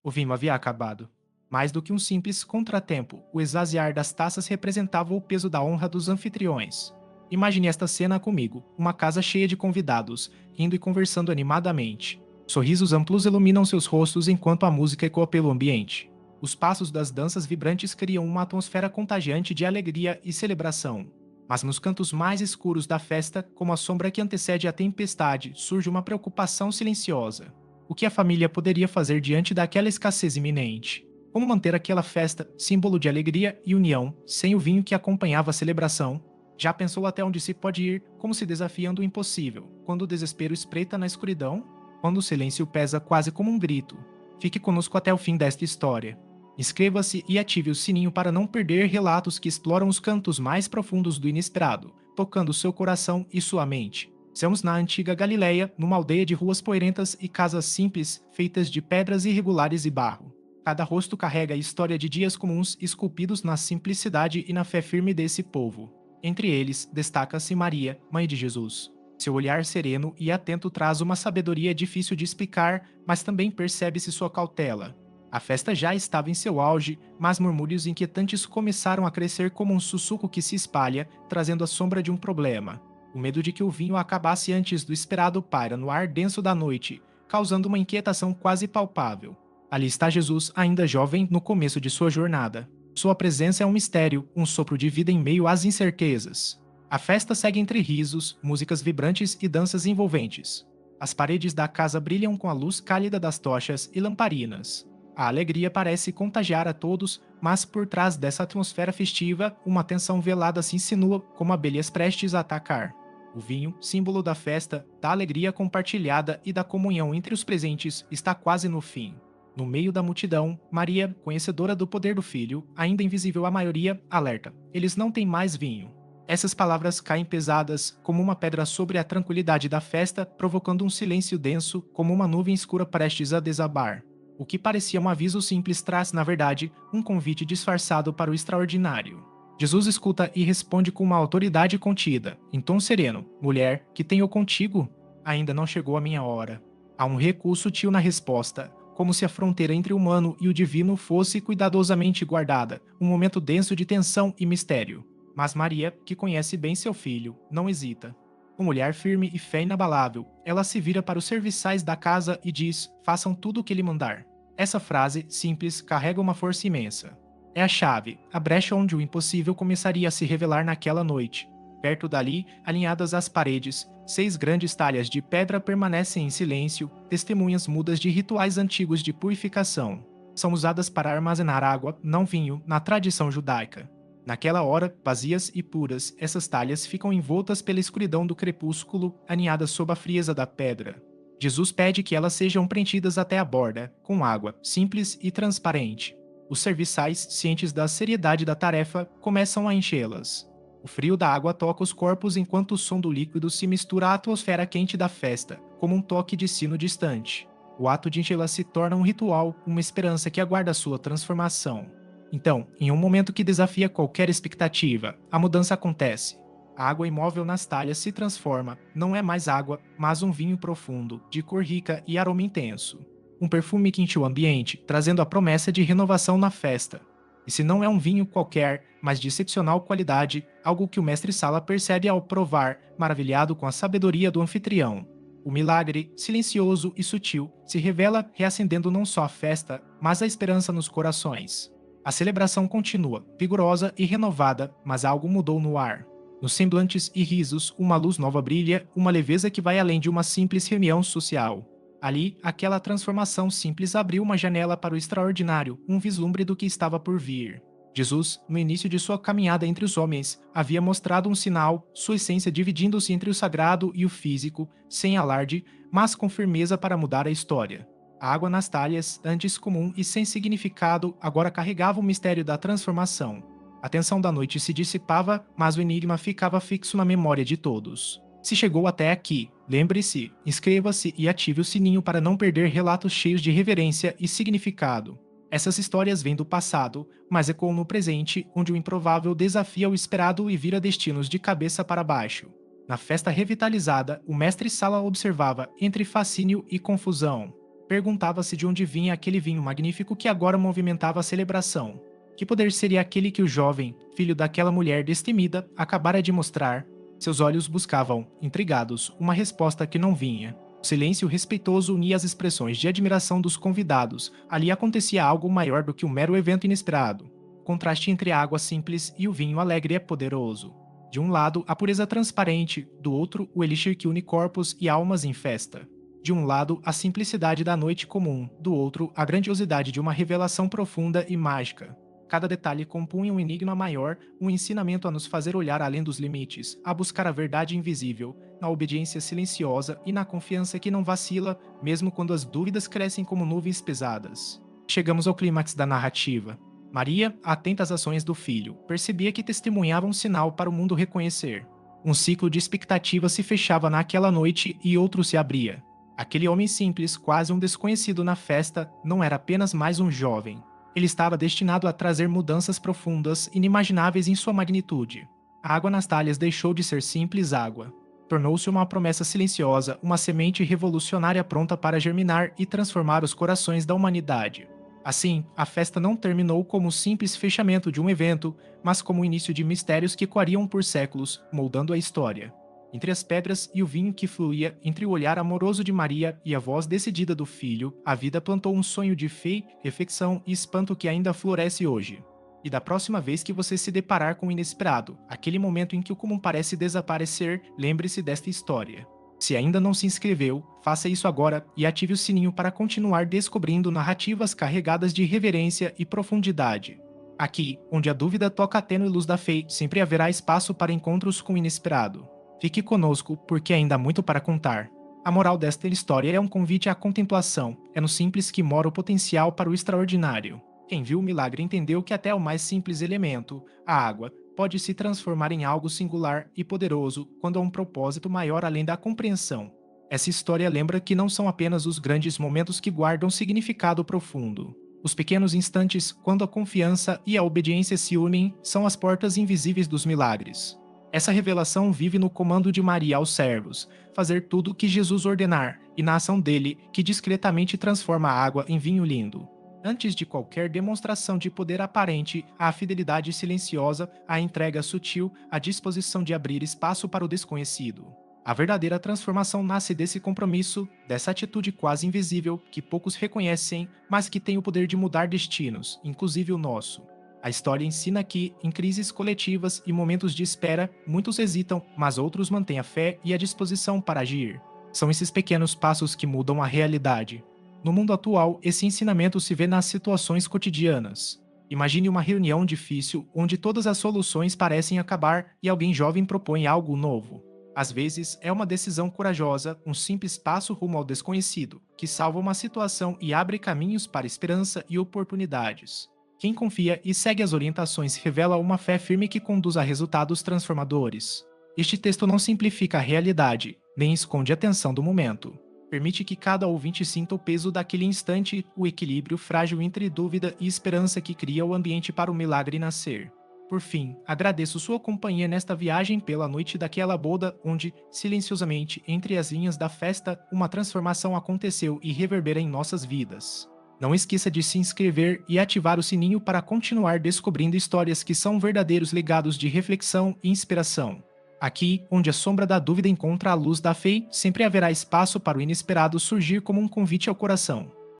O vinho havia acabado. Mais do que um simples contratempo, o esvaziar das taças representava o peso da honra dos anfitriões. Imagine esta cena comigo: uma casa cheia de convidados, rindo e conversando animadamente. Sorrisos amplos iluminam seus rostos enquanto a música ecoa pelo ambiente. Os passos das danças vibrantes criam uma atmosfera contagiante de alegria e celebração. Mas nos cantos mais escuros da festa, como a sombra que antecede a tempestade, surge uma preocupação silenciosa. O que a família poderia fazer diante daquela escassez iminente? Como manter aquela festa, símbolo de alegria e união, sem o vinho que acompanhava a celebração? Já pensou até onde se pode ir, como se desafiando o impossível, quando o desespero espreita na escuridão? Quando o silêncio pesa quase como um grito? Fique conosco até o fim desta história. Inscreva-se e ative o sininho para não perder relatos que exploram os cantos mais profundos do inesperado, tocando seu coração e sua mente. Estamos na antiga Galileia, numa aldeia de ruas poeirentas e casas simples, feitas de pedras irregulares e barro. Cada rosto carrega a história de dias comuns esculpidos na simplicidade e na fé firme desse povo. Entre eles, destaca-se Maria, mãe de Jesus. Seu olhar sereno e atento traz uma sabedoria difícil de explicar, mas também percebe-se sua cautela. A festa já estava em seu auge, mas murmúrios inquietantes começaram a crescer como um sussurro que se espalha, trazendo a sombra de um problema. O medo de que o vinho acabasse antes do esperado paira no ar denso da noite, causando uma inquietação quase palpável. Ali está Jesus, ainda jovem, no começo de sua jornada. Sua presença é um mistério, um sopro de vida em meio às incertezas. A festa segue entre risos, músicas vibrantes e danças envolventes. As paredes da casa brilham com a luz cálida das tochas e lamparinas. A alegria parece contagiar a todos, mas por trás dessa atmosfera festiva, uma tensão velada se insinua como abelhas prestes a atacar. O vinho, símbolo da festa, da alegria compartilhada e da comunhão entre os presentes, está quase no fim. No meio da multidão, Maria, conhecedora do poder do filho, ainda invisível à maioria, alerta: eles não têm mais vinho. Essas palavras caem pesadas como uma pedra sobre a tranquilidade da festa, provocando um silêncio denso, como uma nuvem escura prestes a desabar. O que parecia um aviso simples traz, na verdade, um convite disfarçado para o extraordinário. Jesus escuta e responde com uma autoridade contida, em tom sereno: mulher, que tenho contigo? Ainda não chegou a minha hora. Há um recuo sutil na resposta, como se a fronteira entre o humano e o divino fosse cuidadosamente guardada, um momento denso de tensão e mistério. Mas Maria, que conhece bem seu filho, não hesita. Com olhar firme e fé inabalável, ela se vira para os serviçais da casa e diz: façam tudo o que ele mandar. Essa frase, simples, carrega uma força imensa. É a chave, a brecha onde o impossível começaria a se revelar naquela noite. Perto dali, alinhadas às paredes, 6 grandes talhas de pedra permanecem em silêncio, testemunhas mudas de rituais antigos de purificação. São usadas para armazenar água, não vinho, na tradição judaica. Naquela hora, vazias e puras, essas talhas ficam envoltas pela escuridão do crepúsculo, aninhadas sob a frieza da pedra. Jesus pede que elas sejam preenchidas até a borda, com água, simples e transparente. Os serviçais, cientes da seriedade da tarefa, começam a enchê-las. O frio da água toca os corpos enquanto o som do líquido se mistura à atmosfera quente da festa, como um toque de sino distante. O ato de enchê-las se torna um ritual, uma esperança que aguarda sua transformação. Então, em um momento que desafia qualquer expectativa, a mudança acontece. A água imóvel nas talhas se transforma, não é mais água, mas um vinho profundo, de cor rica e aroma intenso. Um perfume que enche o ambiente, trazendo a promessa de renovação na festa. E se não é um vinho qualquer, mas de excepcional qualidade, algo que o mestre Sala percebe ao provar, maravilhado com a sabedoria do anfitrião. O milagre, silencioso e sutil, se revela reacendendo não só a festa, mas a esperança nos corações. A celebração continua, vigorosa e renovada, mas algo mudou no ar. Nos semblantes e risos, uma luz nova brilha, uma leveza que vai além de uma simples reunião social. Ali, aquela transformação simples abriu uma janela para o extraordinário, um vislumbre do que estava por vir. Jesus, no início de sua caminhada entre os homens, havia mostrado um sinal, sua essência dividindo-se entre o sagrado e o físico, sem alarde, mas com firmeza para mudar a história. A água nas talhas, antes comum e sem significado, agora carregava o mistério da transformação. A tensão da noite se dissipava, mas o enigma ficava fixo na memória de todos. Se chegou até aqui, lembre-se, inscreva-se e ative o sininho para não perder relatos cheios de reverência e significado. Essas histórias vêm do passado, mas ecoam no presente, onde o improvável desafia o esperado e vira destinos de cabeça para baixo. Na festa revitalizada, o mestre Sala observava, entre fascínio e confusão: Perguntava-se de onde vinha aquele vinho magnífico que agora movimentava a celebração. Que poder seria aquele que o jovem, filho daquela mulher destemida, acabara de mostrar? Seus olhos buscavam, intrigados, uma resposta que não vinha. O silêncio respeitoso unia as expressões de admiração dos convidados. Ali acontecia algo maior do que um mero evento inesperado. O contraste entre a água simples e o vinho alegre é poderoso. De um lado, a pureza transparente, do outro, o elixir que une corpos e almas em festa. De um lado, a simplicidade da noite comum, do outro, a grandiosidade de uma revelação profunda e mágica. Cada detalhe compunha um enigma maior, um ensinamento a nos fazer olhar além dos limites, a buscar a verdade invisível, na obediência silenciosa e na confiança que não vacila, mesmo quando as dúvidas crescem como nuvens pesadas. Chegamos ao clímax da narrativa. Maria, atenta às ações do filho, percebia que testemunhava um sinal para o mundo reconhecer. Um ciclo de expectativa se fechava naquela noite e outro se abria. Aquele homem simples, quase um desconhecido na festa, não era apenas mais um jovem. Ele estava destinado a trazer mudanças profundas, inimagináveis em sua magnitude. A água nas talhas deixou de ser simples água. Tornou-se uma promessa silenciosa, uma semente revolucionária pronta para germinar e transformar os corações da humanidade. Assim, a festa não terminou como o simples fechamento de um evento, mas como o início de mistérios que coariam por séculos, moldando a história. Entre as pedras e o vinho que fluía, entre o olhar amoroso de Maria e a voz decidida do filho, a vida plantou um sonho de fé, reflexão e espanto que ainda floresce hoje. E da próxima vez que você se deparar com o inesperado, aquele momento em que o comum parece desaparecer, lembre-se desta história. Se ainda não se inscreveu, faça isso agora e ative o sininho para continuar descobrindo narrativas carregadas de reverência e profundidade. Aqui, onde a dúvida toca a tênue luz da fé, sempre haverá espaço para encontros com o inesperado. Fique conosco, porque ainda há muito para contar. A moral desta história é um convite à contemplação. É no simples que mora o potencial para o extraordinário. Quem viu o milagre entendeu que até o mais simples elemento, a água, pode se transformar em algo singular e poderoso quando há um propósito maior além da compreensão. Essa história lembra que não são apenas os grandes momentos que guardam significado profundo. Os pequenos instantes, quando a confiança e a obediência se unem, são as portas invisíveis dos milagres. Essa revelação vive no comando de Maria aos servos, fazer tudo o que Jesus ordenar, e na ação dele, que discretamente transforma a água em vinho lindo. Antes de qualquer demonstração de poder aparente, a fidelidade silenciosa, a entrega sutil, a disposição de abrir espaço para o desconhecido. A verdadeira transformação nasce desse compromisso, dessa atitude quase invisível que poucos reconhecem, mas que tem o poder de mudar destinos, inclusive o nosso. A história ensina que, em crises coletivas e momentos de espera, muitos hesitam, mas outros mantêm a fé e a disposição para agir. São esses pequenos passos que mudam a realidade. No mundo atual, esse ensinamento se vê nas situações cotidianas. Imagine uma reunião difícil onde todas as soluções parecem acabar e alguém jovem propõe algo novo. Às vezes, é uma decisão corajosa, um simples passo rumo ao desconhecido, que salva uma situação e abre caminhos para esperança e oportunidades. Quem confia e segue as orientações revela uma fé firme que conduz a resultados transformadores. Este texto não simplifica a realidade, nem esconde a tensão do momento. Permite que cada ouvinte sinta o peso daquele instante, o equilíbrio frágil entre dúvida e esperança que cria o ambiente para o milagre nascer. Por fim, agradeço sua companhia nesta viagem pela noite daquela boda onde, silenciosamente, entre as linhas da festa, uma transformação aconteceu e reverbera em nossas vidas. Não esqueça de se inscrever e ativar o sininho para continuar descobrindo histórias que são verdadeiros legados de reflexão e inspiração. Aqui, onde a sombra da dúvida encontra a luz da fé, sempre haverá espaço para o inesperado surgir como um convite ao coração.